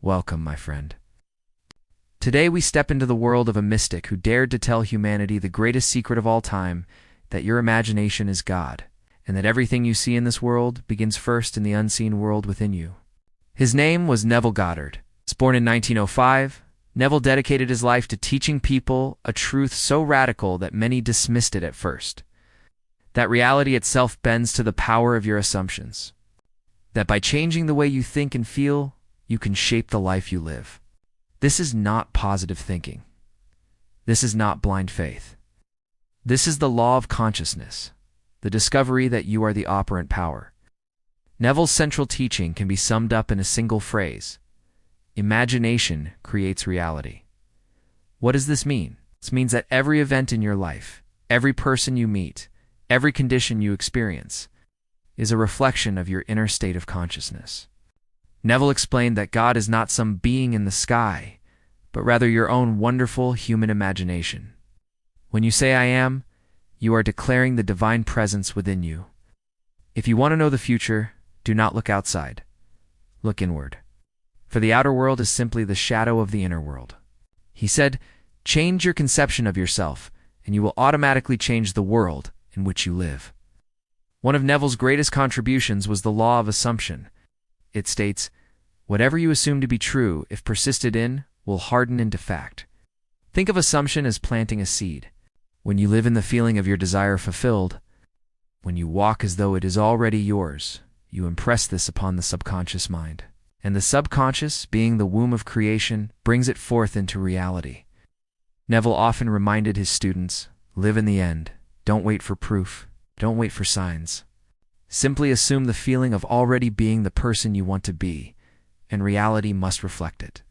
Welcome, my friend. Today we step into the world of a mystic who dared to tell humanity the greatest secret of all time, that your imagination is God, and that everything you see in this world begins first in the unseen world within you. His name was Neville Goddard. He was born in 1905. Neville dedicated his life to teaching people a truth so radical that many dismissed it at first. That reality itself bends to the power of your assumptions. That by changing the way you think and feel, you can shape the life you live. This is not positive thinking. This is not blind faith. This is the law of consciousness, the discovery that you are the operant power. Neville's central teaching can be summed up in a single phrase: imagination creates reality. What does this mean? This means that every event in your life, every person you meet, every condition you experience, is a reflection of your inner state of consciousness. Neville explained that God is not some being in the sky, but rather your own wonderful human imagination. When you say "I am," you are declaring the divine presence within you. If you want to know the future, do not look outside. Look inward. For the outer world is simply the shadow of the inner world. He said, change your conception of yourself, and you will automatically change the world in which you live. One of Neville's greatest contributions was the law of assumption. It states, whatever you assume to be true, if persisted in, will harden into fact. Think of assumption as planting a seed. When you live in the feeling of your desire fulfilled, when you walk as though it is already yours, you impress this upon the subconscious mind. And the subconscious, being the womb of creation, brings it forth into reality. Neville often reminded his students, live in the end. Don't wait for proof. Don't wait for signs. Simply assume the feeling of already being the person you want to be, and reality must reflect it.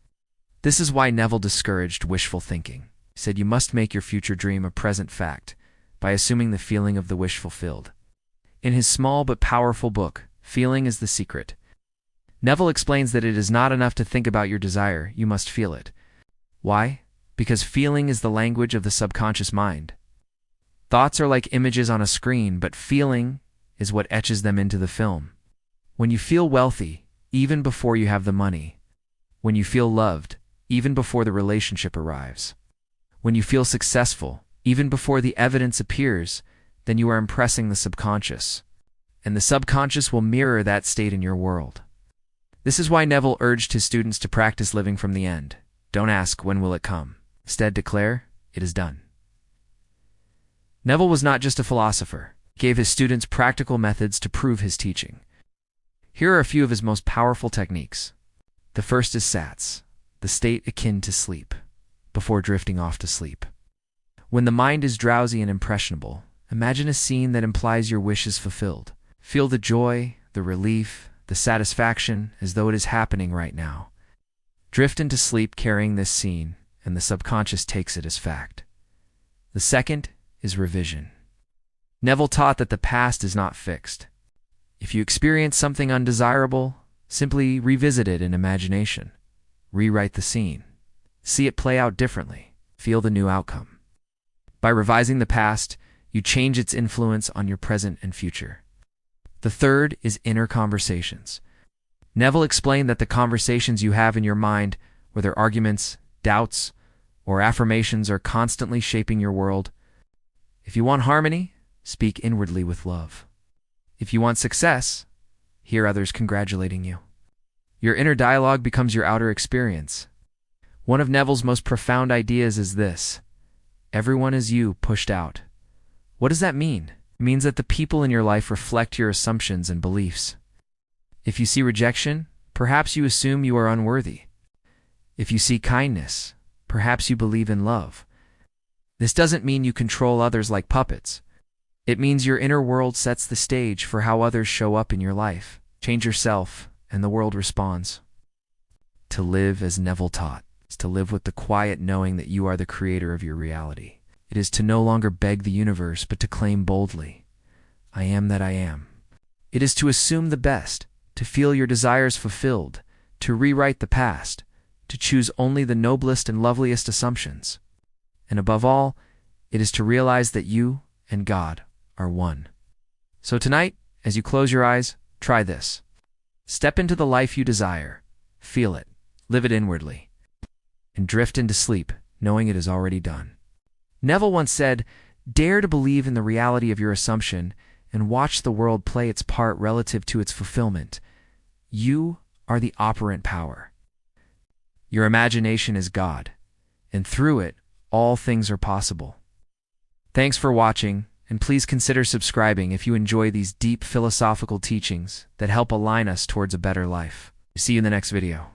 This is why Neville discouraged wishful thinking. He said you must make your future dream a present fact by assuming the feeling of the wish fulfilled. In his small but powerful book, Feeling is the Secret, Neville explains that it is not enough to think about your desire, you must feel it. Why? Because feeling is the language of the subconscious mind. Thoughts are like images on a screen, but feeling is what etches them into the film. When you feel wealthy, even before you have the money. When you feel loved, even before the relationship arrives. When you feel successful, even before the evidence appears, then you are impressing the subconscious. And the subconscious will mirror that state in your world. This is why Neville urged his students to practice living from the end. Don't ask, when will it come? Instead, declare, it is done. Neville was not just a philosopher. He gave his students practical methods to prove his teaching. Here are a few of his most powerful techniques. The first is SATS, the state akin to sleep, before drifting off to sleep. When the mind is drowsy and impressionable, imagine a scene that implies your wish is fulfilled. Feel the joy, the relief, the satisfaction as though it is happening right now. Drift into sleep carrying this scene, and the subconscious takes it as fact. The second is revision. Neville taught that the past is not fixed. If you experience something undesirable, simply revisit it in imagination. Rewrite the scene. See it play out differently. Feel the new outcome. By revising the past, you change its influence on your present and future. The third is inner conversations. Neville explained that the conversations you have in your mind, whether arguments, doubts, or affirmations, are constantly shaping your world. If you want harmony, speak inwardly with love. If you want success, hear others congratulating you. Your inner dialogue becomes your outer experience. One of Neville's most profound ideas is this: everyone is you pushed out. What does that mean? It means that the people in your life reflect your assumptions and beliefs. If you see rejection, perhaps you assume you are unworthy. If you see kindness, perhaps you believe in love. This doesn't mean you control others like puppets. It means your inner world sets the stage for how others show up in your life. Change yourself, and the world responds. To live as Neville taught is to live with the quiet knowing that you are the creator of your reality. It is to no longer beg the universe, but to claim boldly, I am that I am. It is to assume the best, to feel your desires fulfilled, to rewrite the past, to choose only the noblest and loveliest assumptions. And above all, it is to realize that you and God are one. So tonight, as you close your eyes, try this. Step into the life you desire. Feel it. live it inwardly, and drift into sleep, knowing it is already done. Neville once said, "Dare to believe in the reality of your assumption and watch the world play its part relative to its fulfillment. You are the operant power. Your imagination is God, and through it, all things are possible." Thanks for watching, and please consider subscribing if you enjoy these deep philosophical teachings that help align us towards a better life. See you in the next video.